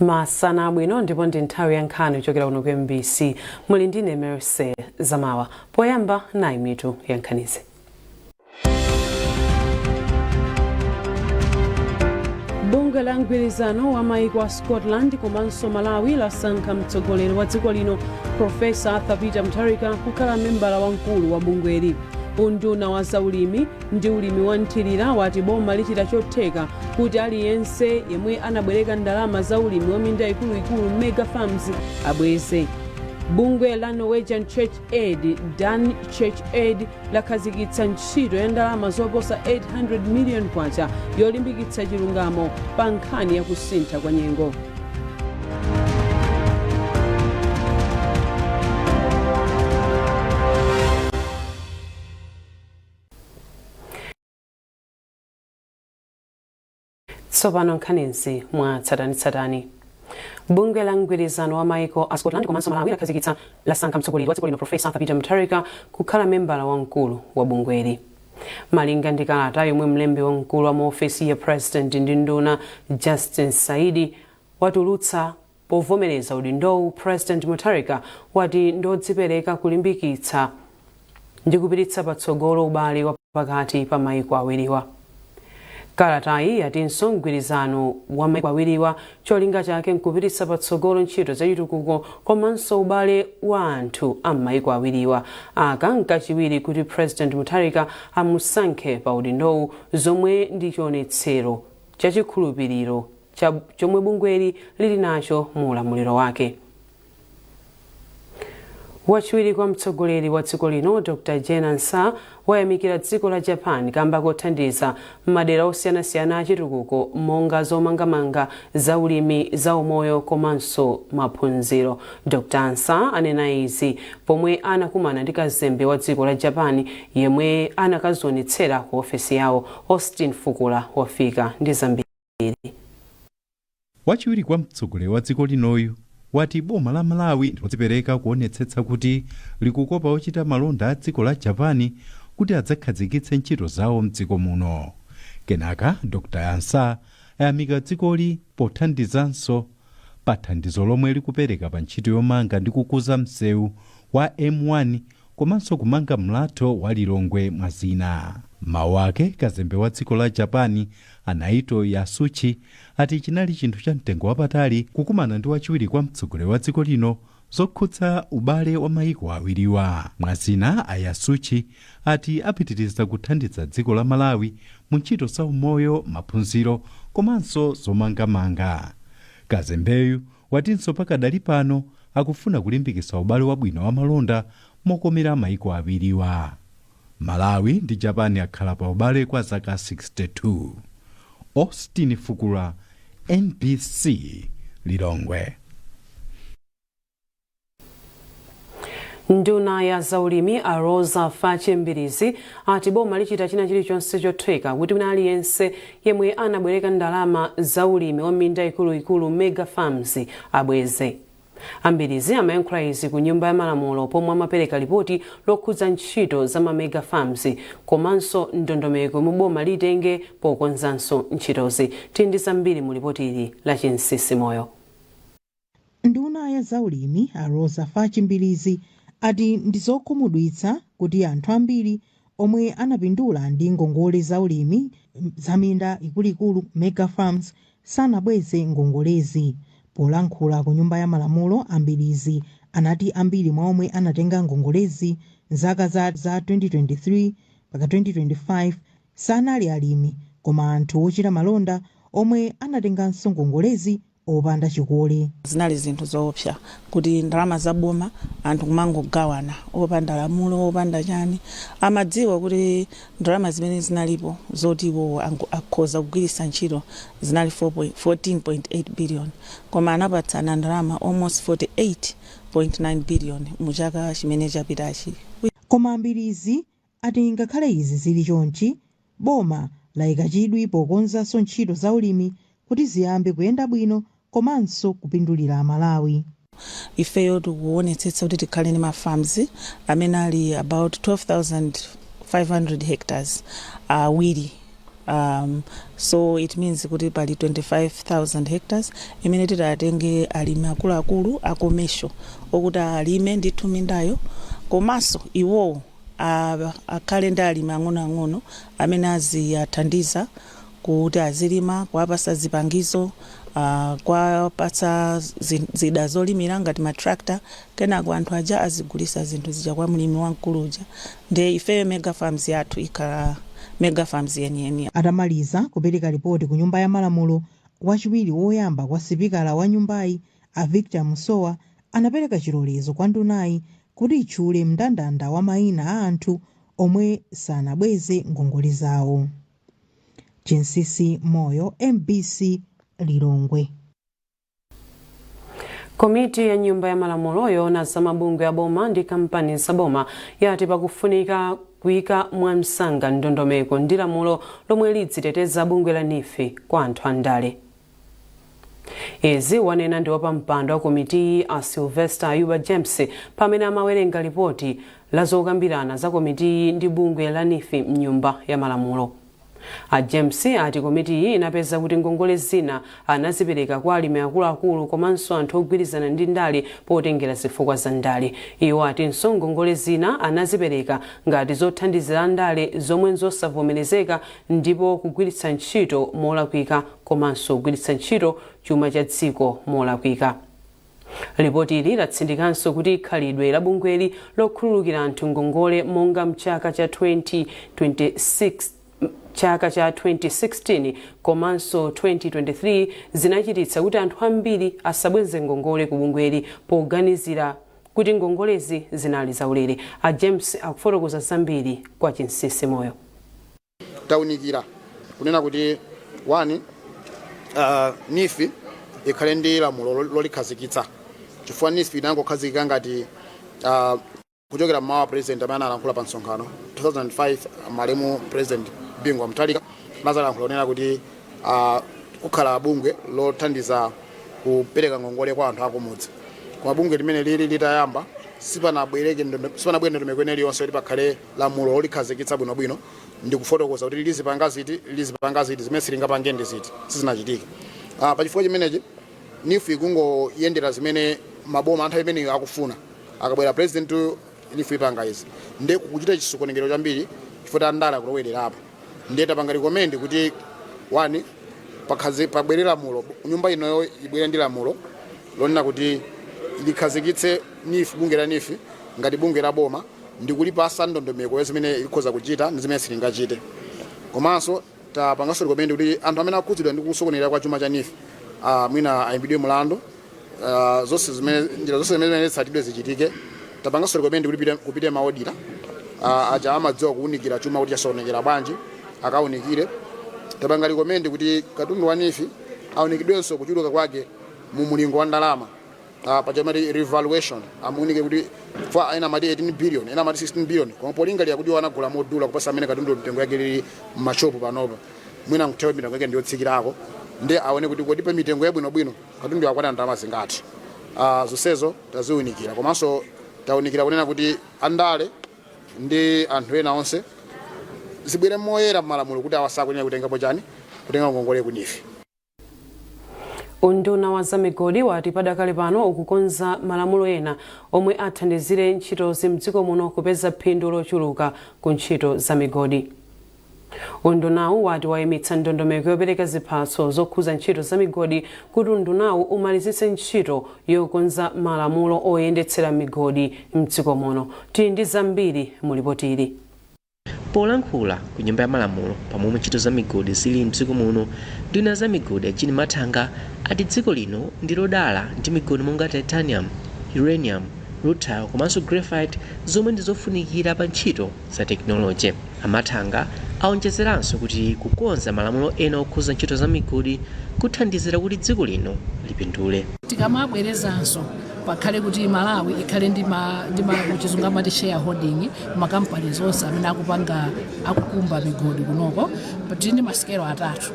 Masana bwino ndipo ndi nthawi ya nkhani kuchokera kuno ku MBC. Muli ndine Mercy Zamawa. Poyamba nayi mitu ya nkhanizi. Bunge la mgwirizano wa maiko wa Scotland komanso Malawi lasankha mtsogoleri wa dziko lino Profesa Arthur Mutharika kukhala membala wamkulu wa bungweli. Unduna wa zaulimi ndi ulimi wa nthirira wati boma lichita chotheka kuti aliyense yemwe anabwereka ndalama za ulimi wa minda ikuluikulu mega farms abweze. Bungwe la Norwegian Church Aid Dan Church Aid lakhazikitsa ntchito ya ndalama zoposa 800 million kwacha yolimbikitsa chilungamo pa nkhani ya kusintha kwa nyengo. Tsopano nkhanizi mwa tsatanitsatani. Bunge la mgwirizano wa maiko a Scotland komanso Malawi lakhazikitsa lasankha mtsogoleri wa dziko lino Profesa Arthur Mutharika kukhala membala wamkulu wa bungweli. Malinga ndi kalata yomwe mlembi wamkulu wa maofesi ya President ndi nduna Justin Saidi watulutsa povomereza udindowu, President Mutharika wati ndodzipereka kulimbikitsa ndi kupititsa patsogolo ubale wa pakati pa maiko awiriwa. Kalatayi yatinso mgwirizano wa maiko awiriwa cholinga chake nkupititsa patsogolo ntchito zachitukuko komanso ubale wa anthu a maiko awiriwa. Aka nkachiwiri kuti President Mutharika amusankhe pa udindowu, zomwe ndi chionetsero chachikhulupiriro chomwe bungweli lili nacho mu ulamuliro wake. Wachiwiri kwa mtsogoleri wa dziko lino Dr. Nkhani wayamikira dziko la Japan kamba kothandiza madera osiyanasiyana achitukuko monga zomangamanga za ulimi, za umoyo komanso maphunziro. Dr. Nkhani anena izi pomwe anakumana ndi kazembe wa dziko la Japan yemwe anakazionetsera ku ofesi yawo. Austin Fukula wafika ndi zambiri. Wachiwiri kwa mtsogoleri wa dziko linoyu wati boma la Malawi ndilodzipereka kuonetsetsa kuti likukopa ochita malonda a dziko la Japani kuti adzakhazikitse ntchito zawo mdziko muno. Kenaka Dr. Nkhani ayamika dzikoli pothandizanso pa thandizo lomwe likupereka pa ntchito yomanga ndi kukuza msewu wa M1 komanso kumanga mlatho wa Lilongwe mwazina. Mawu ake kazembe wa dziko la Japani Naito Yasuchi ati chinali chinthu cha mtengo wapatali kukumana ndi wachiwiri kwa mtsogoleri wa dziko lino zokhudza ubale wa maiko awiriwa. Mwazina Yasuchi ati apitiriza kuthandiza dziko la Malawi mu ntchito za umoyo, maphunziro komanso zomangamanga. Kazembeyu watinso pakadali pano akufuna kulimbikitsa ubale wabwino wa malonda mokomera maiko awiriwa. Malawi ndi Japan akhala pa ubale kwa zaka 62. Austin Fukula, MBC, Lilongwe. Nduna ya zaulimi Rosa Fachimbilizi ati boma lichita china chilichonse chotheka kuti wina aliyense yemwe anabwereka ndalama za ulimi wa minda ikuluikulu mega farms abweze. Ambilizi amayankhula izi ku nyumba ya malamulo pomwe amapereka ripoti lokhudza ntchito za mega farms komanso ndondomeko mu boma litenge pokonzanso ntchitozi. Tindi zambiri mu ripoti ili la Chinsisi Moyo. Nduna ya zaulimi Rosa Fachimbilizi ati ndizokhumudwitsa kuti anthu ambiri omwe anapindula ndi ngongole za ulimi za minda ikuluikulu mega farms sanabweze ngongolezi. Polankhula ku nyumba ya malamulo, Ambilizi anati ambiri mwa omwe anatenga ngongolezi zaka za 2023 mpaka 2025 sanali alimi koma anthu ochita malonda omwe anatenganso ngongolezi opanda chikole. Zinali zinthu zoopsa kuti ndalama za boma anthu kumangogawana opanda lamulo opanda chani. Amadziwa kuti ndalama zimene zinalipo zoti iwo akhoza kugwiritsa ntchito zinali 14.8 billion koma anapatsana ndalama almost 48.9 billion mu chaka chimene chapitachi. Koma Ambilizi ati ngakhale izi zili chonchi, boma layika chidwi pokonzanso ntchito za ulimi kuti ziyambe kuyenda bwino komanso kupindulira Malawi. Ifeyo tikuonetsetsa kuti tikhale ndi mafarms amene ali about 12,500 hectares awiri So it means kuti pali 25,000 hectares imene titatenge alimi akuluakulu akomesho okuti alime ndithu mindayo komanso iwowo akhale ndi alimi ang'onoang'ono amene aziyathandiza kuti azilima kuwapasa zipangizo kuwapatsa zida zolimira ngati matractor kenako anthu aja azigulisa zinthu zija kwa mlimi wamkulu uja ndi ifeyo mega farms yathu ikhala mega farms yeniyeni. Atamaliza kupereka ripoti ku nyumba ya malamulo, wachiwiri woyamba kwa sipikala wa nyumbayi a Victor Musowa anapereka chilolezo kwa ndunayi kuti itchule mndandanda wa mayina a anthu omwe sanabweze ngongole zawo. Chinsisi Moyo, MBC Lilongwe. Komiti ya nyumba ya malamulo yoona za mabungwe ya boma ndi kampani za boma yati pakufunika kuyika mwamsanga ndondomeko ndi lamulo lomwe lidziteteza bungwe la NIFI kwa anthu andale. Ezi wanena ndi wapampando wa komiti a Sylvester Ayuba James pamene amawerenga ripoti la zokambirana za komiti ndi bungwe la NIFI mnyumba ya malamulo. A James ati komiti iyi inapeza kuti ngongole zina anazipereka kwa alimi akuluakulu komanso anthu ogwirizana ndi ndale potengera zifukwa za ndale. Iwo atinso ngongole zina anazipereka ngati zothandizira ndale zomwe nzosavomerezeka ndipo kugwiritsa ntchito molakwika komanso kugwiritsa ntchito chuma cha dziko molakwika. Ripoti ili latsindikanso kuti khalidwe la bungweli lokhululukira anthu ngongole monga mchaka cha 2016 komanso 2023 zinachititsa kuti anthu ambiri asabweze ngongole ku bungweli poganizira kuti ngongolezi zinali zaulere. A James akufotokoza zambiri kwa Chinsisi Moyo. Taunikira kunena kuti wani NIFI ikhale ndi lamulo lolikhazikitsa chifukwa NIFI inangokhazikika ngati kuchokera mmawa president amene analankhula pa msonkhano 2005 malemu president Bingwa Mutharika mazalankhula onena kuti kukhala bungwe lothandiza kupereka ngongole kwa anthu akumudzi. Kwa bungwe limene lili litayamba sipanabwere ndondomeko iliyonse kuti pakhale lamulo lolikhazikitsa bwinobwino ndi kufotokoza kuti lizipanga ziti zimene silingapange ndi ziti sizinachitika. Pa chifukwa chimenechi NIFI kungoyendera zimene maboma anthu amene akufuna akabwera president NIFI ipanga izi ndi kuchita chisukonekero chambiri chifukwa ndala kulowelerapo. Ndiye tapanga recommend kuti wani pabwere lamulo nyumba inoyo ibwere ndi lamulo lonena kuti likhazikitse NIFI bungwe la NIFI ngati bungwe la boma ndi kulipasa ndondomeko zimene ikhoza kuchita ndi zimene silingachite. Komanso tapanganso recommend kuti anthu amene akhudzidwa ndi kusokonera kwa chuma cha NIFI mwina ayimbidwe mlandu njira zonse zimene zitsatidwe zichitike. Tapanganso recommend kuti kupite maodira aja amadziwa kuunikira chuma kuti chasokonekera bwanji akaunikire. Tapanga recommend kuti katundu wa NIFI aunikidwenso kuchuluka kwake mu mulingo wa ndalama pachamati revaluation amunike kuti fa ena mati 18 billion ena mati 16 billion koma polinga liya kuti wanagula modula kupasa amene katundu mtengo yake lili m'mashopu panopa mwina nkuthewa mitengo yake ndiyotsikirako ndi aone kuti kodi pa mitengo yabwinobwino katundu yakwana ndalama zingati. Zonsezo taziunikira komanso taunikira kunena kuti andale ndi anthu ena onse zibwere moyera malamulo kuti awasakunena kutengapo chani kutenga ngongole ku NIFI. Unduna wa zamigodi wati padakali pano ukukonza malamulo ena omwe athandizire ntchito zimdziko muno kupeza phindu lochuluka ku ntchito zamigodi. Undunawu wati wayimitsa ndondomeko yopereka ziphaso zokhuza ntchito zamigodi kuti undunawu umalizitse ntchito yokonza malamulo oyendetsera migodi mdziko muno. Tili ndi zambiri mu ripoti ili. Polankhula ku nyumba ya malamulo pamomwe ntchito za migodi zili mdziko muno, nduna za migodi achini mathanga ati dziko lino ndi lodala ndi migodi monga titanium, uranium, rutile komanso graphite zomwe ndi zofunikira pa ntchito za tekinoloji. Amathanga aonjezeranso kuti kukonza malamulo ena okhuza ntchito za migodi kuthandizira kuti dziko lino lipindule. Tikamabwerezanso pakhale kuti Malawi ikhale ndi kuchizungu amati shareholding makampani zonse amene akukumba migodi kunoko tili ndi masikelo atatu.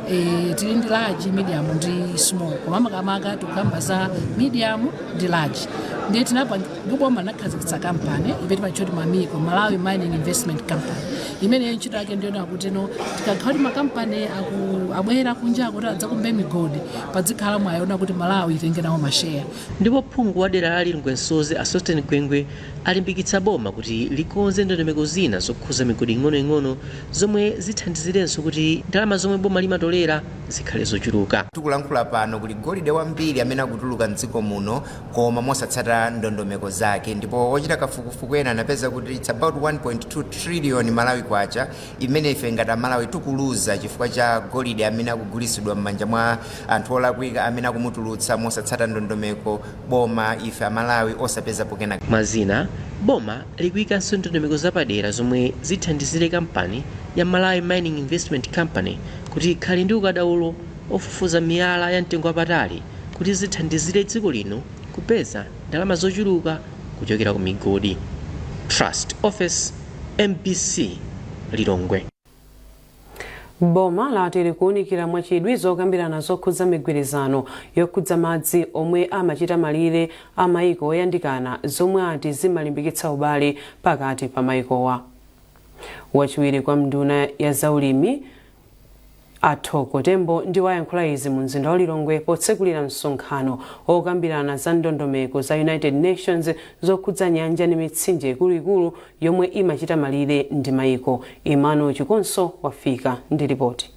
tili ndi large, medium ndi small. Koma makamaka tikukamba za medium ndi large. Ndiye boma linakhazikitsa kampani imene timachoti mamiko Malawi Mining Investment Company. Imene ntchito yake ndiyo kuti tikakhala makampani abwera kunja kuti adzakumbe migodi padzikhala mwayiona kuti Malawi itenge nawo masheya. Ndipo phungu wa dera la Lilongwe Nsozi a Sosteni Gwengwe alimbikitsa boma kuti likonze ndondomeko zina zokhuza migodi ing'onoing'ono zomwe zithandizirenso kuti ndalama zomwe boma limatolera zikhale zochuluka. Tikulankhula pano kuti golide wambiri amene akutuluka mdziko muno koma mosatsata ndondomeko zake, ndipo ochita kafukufuku ena anapeza kuti it's about 1.2 trillion Malawi kwacha imene ife ngati Malawi tikuluza chifukwa cha golide amene akugulisidwa m'manja mwa anthu olakwika amene akumutulutsa mosatsata ndondomeko boma ife Malawi osapeza pokena. Mazina boma likuikanso ndondomeko zapadera zomwe zithandizire kampani ya Malawi Mining Investment Company kuti ikhale ndi ukadaulo ofufuza miyala ya mtengo wapatali kuti zithandizire dziko lino kupeza ndalama zochuluka kuchokera ku migodi. Trust Office, MBC, Lilongwe. Boma lati likuunikira mwachidwi zokambirana zokhudza migwirizano yokhudza madzi omwe amachita malire a mayiko oyandikana zomwe ati zimalimbikitsa ubale pakati pa mayikowa. Wachiwiri kwa nduna ya zaulimi Athoko Tembo ndi wayankhula izi mu mzinda wa Lilongwe potsekulira msonkhano okambirana za ndondomeko za United Nations zokhudza nyanja ndi mitsinje ikuluikulu yomwe imachita malire ndi mayiko. Emmanuel Chikonso wafika ndi ripoti.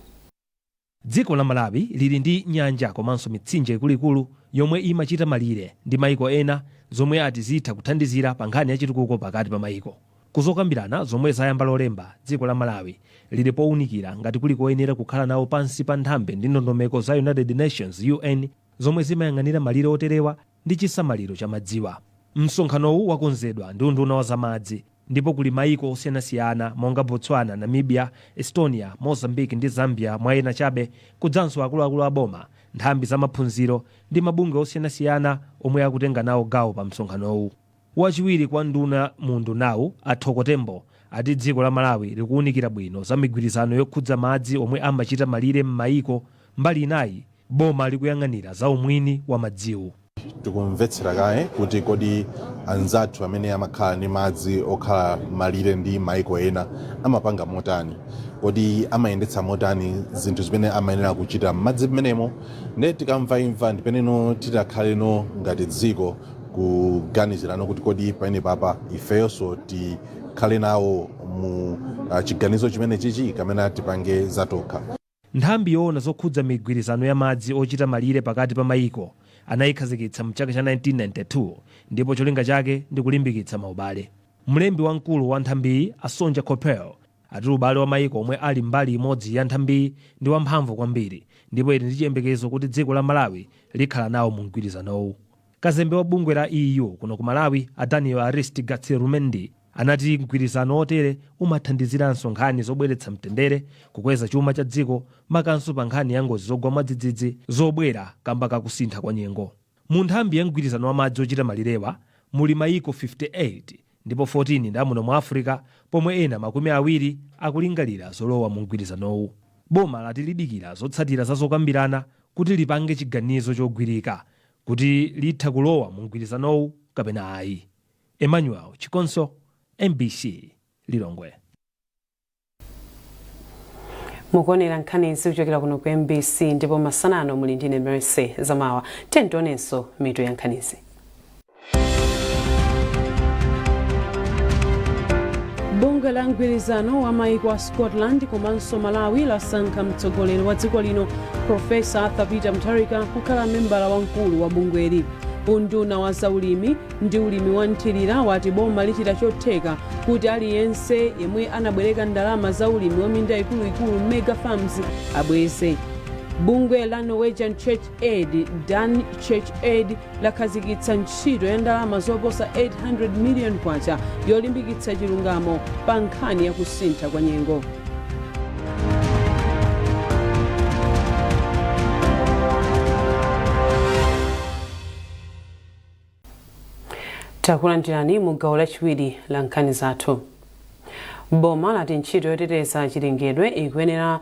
Dziko la Malawi lili ndi nyanja komanso mitsinje ikuluikulu yomwe imachita malire ndi mayiko ena zomwe ati zitha kuthandizira pa nkhani ya chitukuko pakati pa mayiko. Kuzokambirana zomwe zayamba lolemba dziko la Malawi lili powunikira ngati kuli koyenera kukhala nawo pansi pa nthambi ndi ndondomeko za United Nations UN zomwe zimayang'anira malire oterewa ndi chisamaliro cha madziwa. Msonkhanowu wakonzedwa ndi unduna wa zamadzi ndipo kuli mayiko osiyanasiyana monga Botswana, Namibia, Estonia, Mozambique ndi Zambia mwa ena chabe, kudzanso akuluakulu a boma, nthambi za maphunziro ndi mabungwe osiyanasiyana omwe akutenga nawo gawo pa msonkhanowu. Wachiwiri kwa nduna mundu nawu Athoko Tembo ati dziko la Malawi likuunikira bwino za migwirizano yokhudza madzi omwe amachita malire m'mayiko mbali inayi boma likuyang'anira za umwini wa madziwo. Tikumvetsera kaye kuti kodi anzathu amene amakhala ndi madzi okhala malire ndi mayiko ena amapanga motani, kodi amayendetsa motani zinthu zimene amayenera kuchita m'madzi m'menemo. Ndiye tikamvaimva ndipeneno titakhaleno ngati dziko kuganizirano kuti kodi paine papa ifeyonso tikhale nawo mu chiganizo chimene chichi kamene tipange zatokha. Nthambi yoona zokhudza migwirizano ya madzi ochita malire pakati pa mayiko anayikhazikitsa mchaka cha 1992 ndipo cholinga chake ndi kulimbikitsa maubale. Mlembi wamkulu wa nthambiyi Asonja Copel ati ubale wa mayiko omwe ali mbali imodzi ya nthambiyi ndi wamphamvu kwambiri ndipo ili ndi chiyembekezo kuti dziko la Malawi likhala nawo mu mgwirizanowu. Kazembe wa bungwe la EU kuno ku Malawi Daniel Aristigathirumendi anati mgwirizano otere umathandiziranso nkhani zobweretsa mtendere, kukweza chuma cha dziko makanso pa nkhani ya ngozi zogwa mwadzidzidzi zobwera kamba kakusintha kwa nyengo. Mu nthambi ya mgwirizano wa madzi ochita malirewa muli mayiko 58 ndipo 14 ndi amuno mu Africa, pomwe ena makumi awiri akulingalira zolowa mu mgwirizanowu. Boma lati lidikira zotsatira za zokambirana kuti lipange chiganizo chogwirika kuti litha kulowa mu mgwirizanowu kapena ayi. Emmanuel Chikonso, MBC, Lilongwe. Mukuonera nkhani zikuchokera kuno ku MBC ndipo masanano muli ndine Mercy Zamawa. Tentonenso mitu ya nkhanizi. Bunge la mgwirizano wa mayiko a Scotland komanso Malawi lasankha mtsogoleri wa dziko lino Profesa Arthur Peter Mutharika kukhala membala wamkulu wa bungweli. Unduna wa zaulimi ndi ulimi wa nthirira wati boma lichita chotheka kuti aliyense yemwe anabwereka ndalama za ulimi wa minda ikuluikulu mega farms abweze. Bungwe la Norwegian Church Aid, Dan Church Aid, lakhazikitsa ntchito ya ndalama zoposa 800 million kwacha yolimbikitsa chilungamo pa nkhani ya kusintha kwa nyengo. Takulandirani mu gawo lachiwiri la nkhani zathu. Boma lati ntchito yoteteza chilengedwe ikuyenera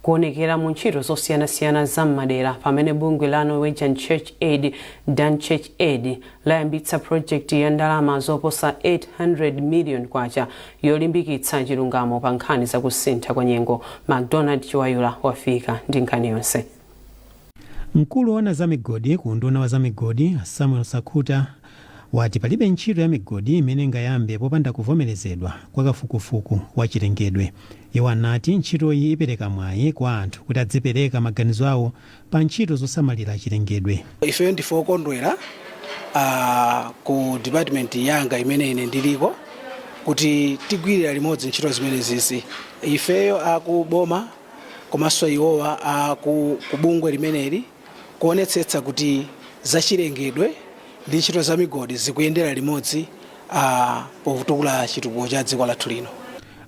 kuonekera mu ntchito zosiyanasiyana za m'madera pamene bungwe la Norwegian Church Aid Dan Church Aid layambitsa project ya ndalama zoposa 800 million kwacha yolimbikitsa chilungamo pa nkhani za kusintha kwa nyengo. McDonald Chiwayula wafika ndi nkhani yonse. Mkulu wa za migodi ku nduna wa za migodi Samuel Sakhuta wati palibe ntchito ya migodi imene ingayambe popanda kuvomerezedwa kwa kafukufuku wa chilengedwe. Iwo anati ntchito iyi ipereka mwayi kwa anthu kuti adzipereka maganizo awo pa ntchito zosamalira chilengedwe. Ife ndife okondwera ku department yanga imene ine ndiliko kuti tigwirira limodzi ntchito zimene zizi. Ifeyo akuboma komanso iwowa akubungwe limeneli kuonetsetsa kuti zachilengedwe ndi ntchito za migodi zikuyendera limodzi pokutukula chitukuko cha dziko lathu lino.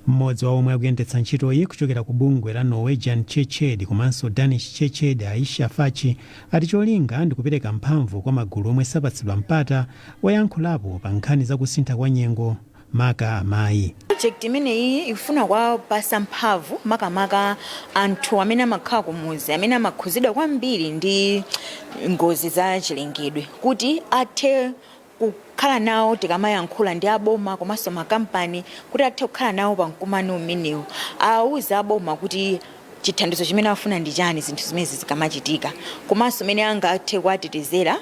Mmodzi wa omwe akuyendetsa ntchito iyi kuchokera ku bungwe la Norwegian Church Aid komanso Danish Church Aid Aisha Fachi ati cholinga ndi kupereka mphamvu kwa magulu omwe sapatsidwa mpata wayankhulapo pa nkhani za kusintha kwa nyengo maka amayi. Project imeneyi ifuna kuwapasa mphamvu makamaka anthu amene amakhala kumuzi amene amakhuzidwa kwambiri ndi ngozi za chilengedwe kuti athe kukhala nawo tikamayankhula ndi aboma komanso makampani kuti athe kukhala nawo pa mkumano umenewu awuza aboma kuti chithandizo chimene afuna ndi chani zinthu zimene zikamachitika komanso amene angathe kuwatetezera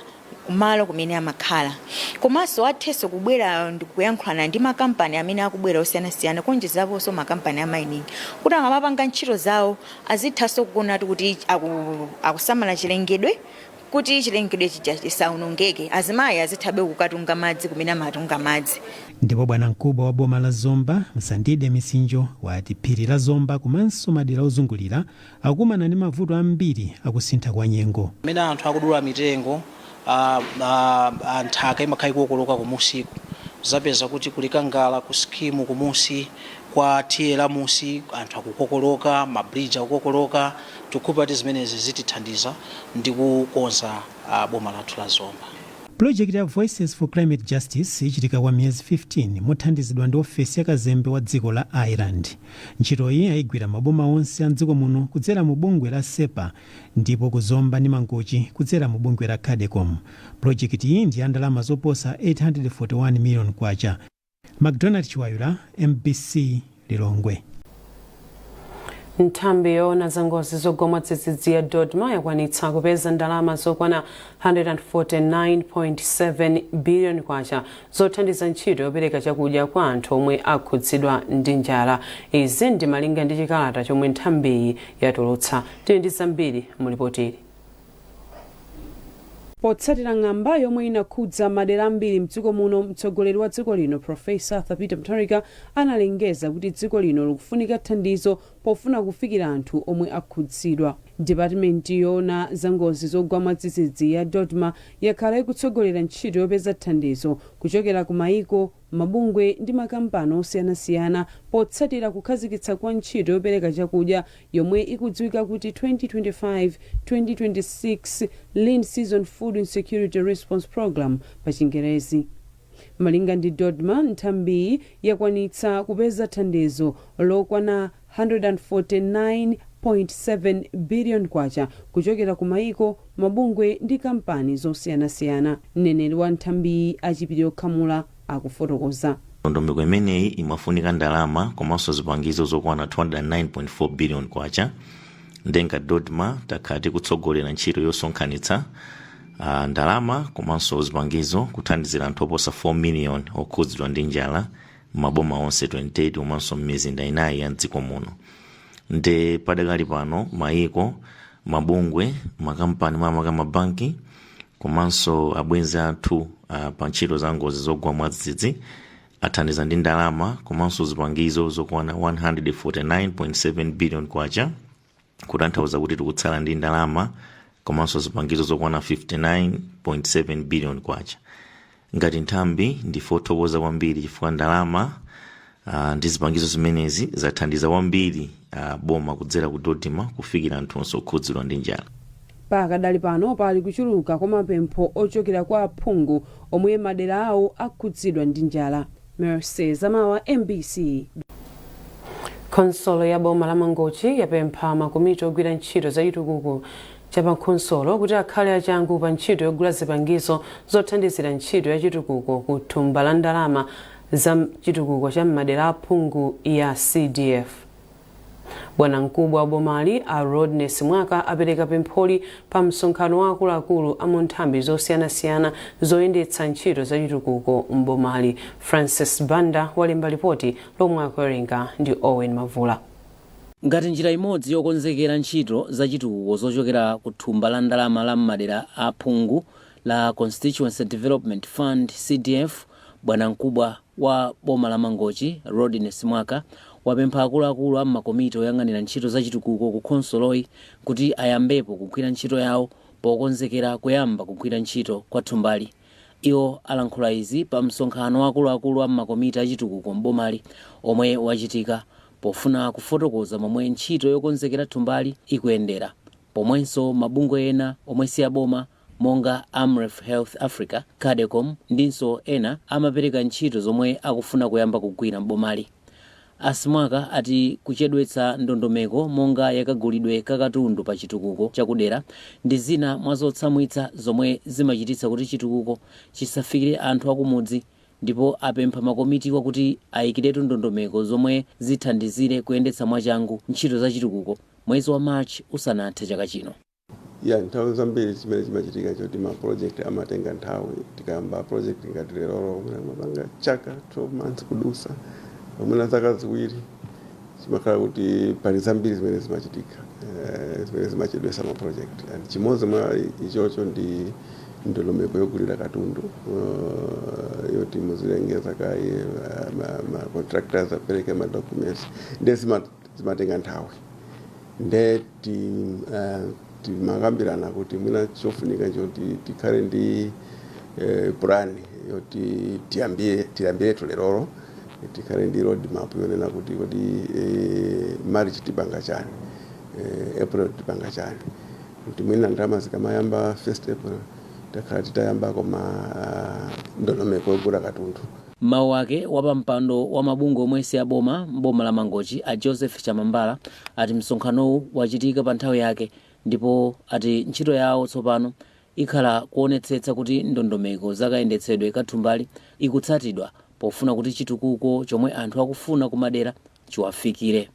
kumalo kumene amakhala komanso athenso kubwera ndikuyankhulana ndi makampani amene akubwera osiyanasiyana kuonjezaponso makampani a mining kuti akamapanga ntchito zawo azithanso kuona kuti akusamala chilengedwe kuti chilengedwe chisaonongeke azimayi azithabe kukatunga madzi kumene amatunga madzi. Ndipo bwana mkubwa wa boma la Zomba Msandide Misinjo wati phiri la Zomba komanso madera ozungulira akumana ndi mavuto ambiri akusintha kwa nyengo. Amene anthu akudula mitengo nthaka imakhala ikukoloka kumusiku zapeza kuti kulikangala ku skimu kumusi kwa tiela musi anthu akukokoloka mabridge akukokoloka tikupati zimenezi zitithandiza ndi kukonza boma lathu la Zomba. Project ya Voices for Climate Justice ichitika kwa miyezi 15 mothandizidwa ndi ofesi ya kazembe wa dziko la Ireland. Ntchito iyi ayigwira maboma onse a dziko muno kudzera mu bungwe la SEPA ndipo kuzomba ndi mangochi kudzera mu bungwe la Cadecom. Project iyi ndi ya ndalama zoposa 841 million kwacha. McDonald Chiwayula, MBC Lilongwe. Nthambi yoona za ngozi zogwa mwadzidzidzi ya Dodma yakwanitsa kupeza ndalama zokwana 149.7 billion kwacha zothandiza ntchito yopereka chakudya kwa anthu omwe akhudzidwa ndi njala. Izi ndi malinga ndi chikalata chomwe nthambiyi yatulutsa. Tili ndi zambiri mu ripotili. Potsatira ng'amba yomwe inakhudza madera ambiri mdziko muno, mtsogoleri wa dziko lino Profesa Peter Mutharika analengeza kuti dziko lino likufunika thandizo pofuna kufikira anthu omwe akhudzidwa. Department yoona za ngozi zogwa mwadzidzidzi ya Dodma yakhala ikutsogolera ntchito yopeza thandizo kuchokera ku maiko, mabungwe ndi makampani osiyanasiyana potsatira kukhazikitsa kwa ntchito yopereka chakudya yomwe ikudziwika kuti 2025-2026 Lean Season Food Insecurity Response Program pa Chingerezi. Malinga ndi Dodma, nthambi yakwanitsa kupeza thandizo lokwana 149.7 billion kwacha kuchokera ku maiko, mabungwe ndi kampani zosiyanasiyana. Mneneri wa nthambi Achipiriro Khamula akufotokoza. Ndondomeko imeneyi imafunika ndalama komanso zipangizo zokwana 209.4 billion kwacha. Ndenga Dodma takati kutsogolera ntchito yosonkhanitsa ndalama komanso zipangizo kuthandizira anthu oposa 4 million okhudzidwa ndi njala maboma onse 28 komanso m'mizinda inayi ya dziko muno. Nde padakali pano maiko, mabungwe, makampani mamaka mabanki komanso abwenzi athu pa ntchito za ngozi zogwa mwadzidzidzi athandiza ndi ndalama komanso zipangizo zokwana 149.7 billion kwacha, kutanthauza kuti tikutsala ndi ndalama komanso zipangizo zokwana 59.7 billion kwacha. Ngati nthambi ndifothokoza kwambiri chifukwa ndalama ndi zipangizo zimenezi zathandiza kwambiri boma kudzera ku Dodma kufikira anthu onse okhudzidwa ndi njala. Pakadali pano pali kuchuluka kwa mapempho ochokera kwa aphungu omwe madera awo akhudzidwa ndi njala. Mercy Zamawa, MBC. Konsolo ya boma la Mangochi yapempha makomiti ogwira ntchito za chitukuko cha pakhonsolo kuti akhale achangu pa ntchito yogula zipangizo zothandizira ntchito ya chitukuko ku thumba la ndalama za chitukuko cha madera aphungu ya CDF. Bwana mkubwa wa bomali a Rodness Mwaka apereka pempholi pa msonkhano wa akuluakulu a munthambi zosiyanasiyana zoyendetsa ntchito za chitukuko mbomali. Francis Banda walemba ripoti lomwe akuwerenga ndi Owen Mavula. Ngati njira imodzi yokonzekera ntchito za chitukuko zochokera ku thumba la ndalama la madera aphungu la Constituency Development Fund CDF, bwana mkubwa wa boma la Mangochi Rodness Mwaka wapempha akuluakulu a makomiti oyang'anira ntchito za chitukuko ku khonsoloyi kuti ayambepo kugwira ntchito yawo pokonzekera kuyamba kugwira ntchito kwa thumbali. Iwo alankhula izi pa msonkhano wa akuluakulu a makomiti a chitukuko mbomali omwe wachitika pofuna kufotokoza momwe ntchito yokonzekera thumbali ikuyendera, pomwenso mabungwe ena omwe si aboma monga Amref Health Africa, Cadecom ndinso ena amapereka ntchito zomwe akufuna kuyamba kugwira mbomali. Asmwaka ati kuchedwetsa ndondomeko monga yakagulidwe kakatundu pa chitukuko chakudera ndi zina mwazotsamwitsa zomwe zimachititsa kuti chitukuko chisafikire anthu akumudzi, ndipo apempha makomiti kuti ayikiretu ndondomeko zomwe zithandizire kuyendetsa mwachangu ntchito za chitukuko mwezi wa March usanathe chaka chino. Nthawi zambiri chimene chimachitika choti ma project amatenga nthawi. Tikayamba project ngati Lero mapanga chaka 12 months kudusa pamene zaka ziwiri chimakhala kuti pali zambiri zimene zimachitika, zimene zimachedwesa ma project. And chimodzi mwa ichocho ndi ndondomeko yogulira katundu yoti muzilengeza kai ma contractors apereke ma documents ndi zimatenga nthawi. Ndeti timakambirana kuti mwina chofunika choti tikhale ndi plan yoti tiyambire Lero, tikhale ndi road map yonena kuti March tipanga chani, April tipanga chani, kuti mwina ndalama zikamayamba 1st April takhala titayamba koma ndondomeko yogula katundu. Mawu ake wapampando wa mabungwe omwe si aboma mboma la Mangochi a Joseph Chamambala ati msonkhanowu wachitika pa nthawi yake, ndipo ati ntchito yawo tsopano ikhala kuonetsetsa kuti ndondomeko zakayendetsedwe kathumbali ikutsatidwa pofuna kuti chitukuko chomwe anthu akufuna kumadera chiwafikire.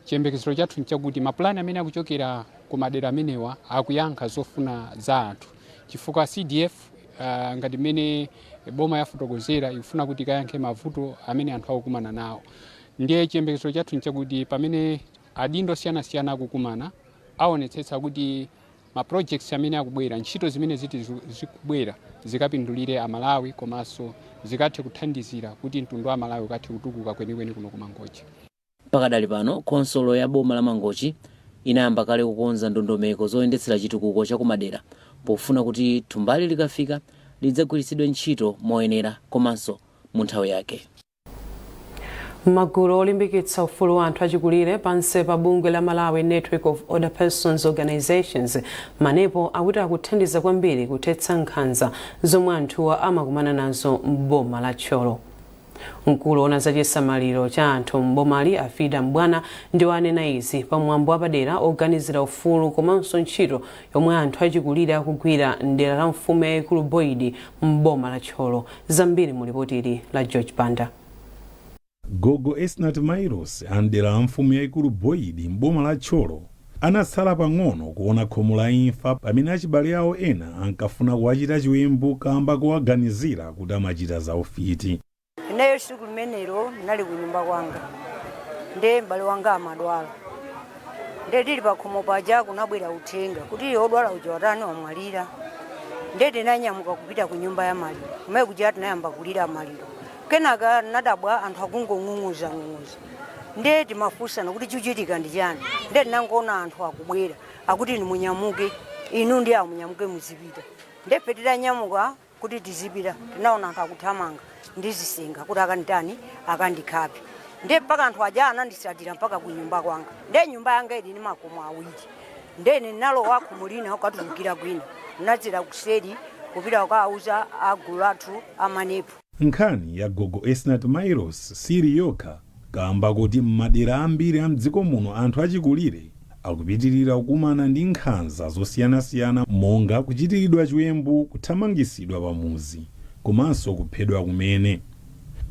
Chiyembekezero chathu nchakuti mapulani amene akuchokera ku madera amenewa akuyankha zofuna za anthu, chifukwa CDF ngati mene boma yafotokozera ikufuna kuti kayankhe mavuto amene anthu akukumana nawo. Ndiye chiyembekezero chathu nchakuti pamene adindo siyanasiyana akukumana aonetsetsa kuti ma projects amene akubwera, ntchito zimene zikubwera zikapindulire Amalawi komanso zikathe kuthandizira kuti mtundu wa Malawi ukathe kutukuka kwenikweni kuno ku Mangochi. Pakadali pano konsolo ya boma la Mangochi inayamba kale kukonza ndondomeko zoyendetsera chitukuko chakumadera pofuna kuti thumbali likafika lidzagwiritsidwe ntchito moyenera komanso mu nthawi yake. Magulu olimbikitsa ufulu wa anthu achikulire pansi pa bungwe la Malawi Network of Older Persons Organizations manepo akuti akuthandiza kwambiri kuthetsa nkhanza zomwe anthuwa amakumana nazo mboma la Tcholo. Mkulu ona za chisamaliro cha anthu mbomali Afida Mbwana ndi wanena izi pamwambo wapadera oganizira ufulu komanso ntchito yomwe anthu achikulire akugwira ndera la mfumu yaikulu Boyd mboma la Tcholo. Zambiri mu ripoti la George Banda. Gogo Esnat Mairos andera la mfumu yaikulu Boyd mboma la Tcholo anasala pang'ono kuona khomo la imfa pamene achibale awo ena ankafuna kuwachita chiwembu kamba kuwaganizira kuti amachita za ufiti. Nayo siku limenelo nali ku nyumba kwanga nde m'bale wanga amadwala, nde tili pa khomo paja kunabwera uthenga kuti odwala uja watani wamwalira. Nde tinanyamuka kupita ku nyumba ya maliro, kumene kuja tinayamba kulira maliro. Kenaka nadabwa anthu akungong'ung'uza. Nde timafunsana kuti chuchitika ndi chani. Nde tinangoona anthu akubwera akuti nimunyamuke, inu ndi amunyamuke muzipita. Nde titanyamuka kuti tizipita tinaona anthu akuthamanga ndizisenga kuti akanditani akandikhape. Nde mpaka anthu aja anandisatira mpaka ku nyumba kwanga. Nde nyumba yanga ili ni makomo awiri. Nde ninalowa khomulina ukatulukira kwina. Nazira kuseri kupita ukauza agulu athu amanepo. Nkhani ya Gogo Esnat Mairos siri yokha kamba kuti m'madera ambiri a mdziko muno anthu achikulire akupitirira kukumana ndi nkhanza zosiyanasiyana monga kuchitiridwa chiwembu, kuthamangisidwa pamuzi komanso kuphedwa kumene.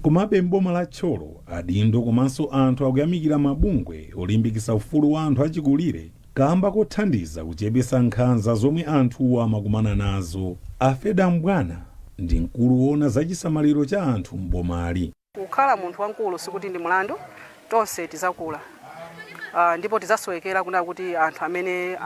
Komabe m'boma la Tcholo adindo komanso anthu akuyamikira mabungwe olimbikitsa ufulu wa anthu achikulire kamba kothandiza kuchepetsa nkhanza zomwe anthuwa amakumana nazo. Afeda Mbwana ndi mkulu woona za chisamaliro cha anthu m'bomali. Kukhala munthu wankulu sikuti ndi mulandu, tonse tizakula. Ndipo tizasowekera kuna kuti anthu amene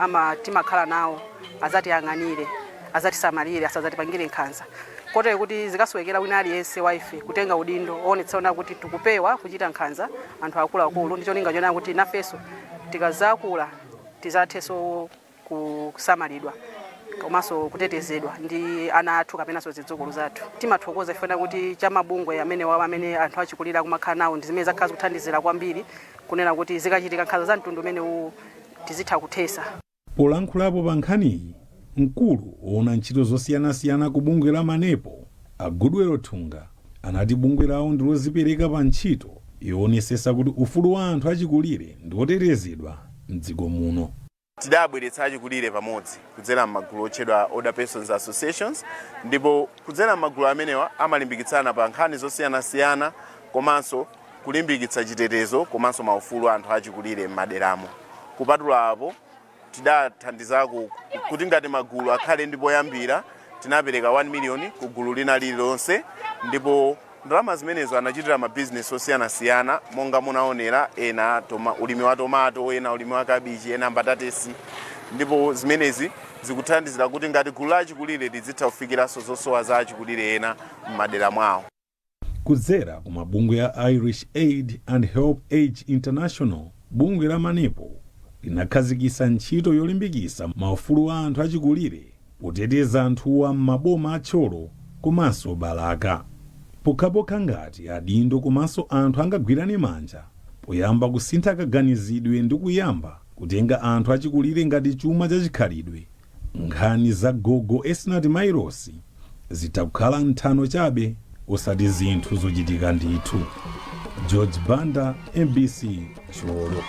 timakhala nawo azatiyang'anire, azatisamalire, asazatipangire nkhanza. Kotero kuti zikasowekera wina aliyense waife kutenga udindo onetsaona kuti tikupewa kuchita nkhanza anthu akuluakulu, ndicho linga chona kuti nafeso tikazakula tizathenso kusamalidwa komanso kutetezedwa ndi ana athu kapenanso zidzukulu zathu. Timathokoza ifuna kuti chamabungwe amene anthu achikulira kumakhala nawo ndi zimene zakhala kuthandizira kwambiri kunena kuti zikachitika nkhanza za mtundu umene tizitha kuthesa. Polankhulapo pa nkhaniyi, mkulu woona ntchito zosiyanasiyana ku bungwe la Manepo Agudwero Thunga anati bungwe lawo ndi lozipereka pa ntchito yoonetsetsa kuti ufulu wa anthu achikulire ndi otetezedwa m'dziko muno. Tidabweretsa achikulire pamodzi kudzera m'magulu otchedwa Older Persons Associations, ndipo kudzera m'magulu amenewa amalimbikitsana pa nkhani zosiyanasiyana komanso kulimbikitsa chitetezo komanso maufulu anthu achikulire m'maderamo. Kupatula apo tidathandizako kuti ngati magulu akhale ndipo yambira tinapereka 1 million ku gulu lina lililonse, ndipo ndalama zimenezo anachitira mabizinesi osiyanasiyana monga munaonera, ena ulimi wa tomato, ena ulimi wa kabichi, ena mbatatesi, ndipo zimenezi zikuthandizira kuti ngati gulu achikulire lizitha kufikiranso zosowa za achikulire ena m'madera mwawo. Kudzera ku mabungwe ya Irish Aid and Help Age International, bungwe la Manepo linakhazikitsa ntchito yolimbikitsa maufulu a anthu achikulire poteteza anthuwa m'maboma a Tcholo komanso Balaka. Pokhapokha ngati adindo komanso anthu angagwirane manja poyamba kusintha kaganizidwe ndi kuyamba kutenga anthu achikulire ngati chuma chachikhalidwe, nkhani za gogo Esnat Mairosi zitakhala nthano chabe osati zinthu zochitika ndithu. George Banda, MBC, Tcholo.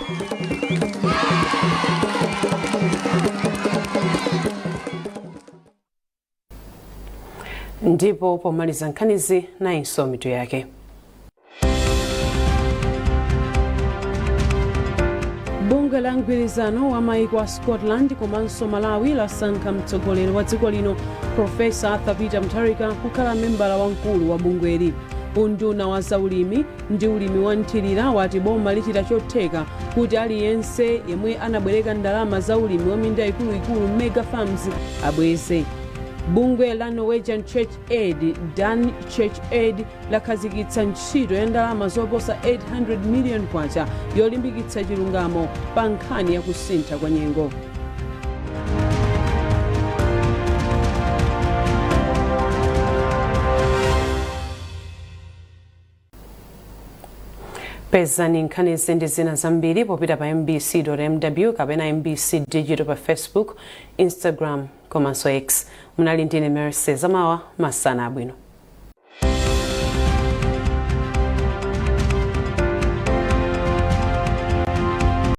Ndipo pomaliza nkhanizi na insomitu yake. Bunge la mgwirizano wa maiko a Scotland komanso Malawi lasankha mtsogoleri wa dziko lino Profesa Arthur Peter Mutharika kukhala membala wamkulu wa bungweli. Unduna wa zaulimi ndi ulimi wa nthirira wati boma lichita chotheka kuti aliyense yemwe anabwereka ndalama za ulimi wa minda ikuluikulu mega farms abweze. Bungwe la Norwegian Church Aid, Dan Church Aid, lakhazikitsa ntchito ya ndalama zoposa 800 million kwacha yolimbikitsa chilungamo pa nkhani ya kusintha kwa nyengo. Pezani nkhani ndi zina zambiri popita pa mbc.mw kapena mbc digital pa Facebook, Instagram komanso X. Munali ndine Mercy Zamawa, masana abwino.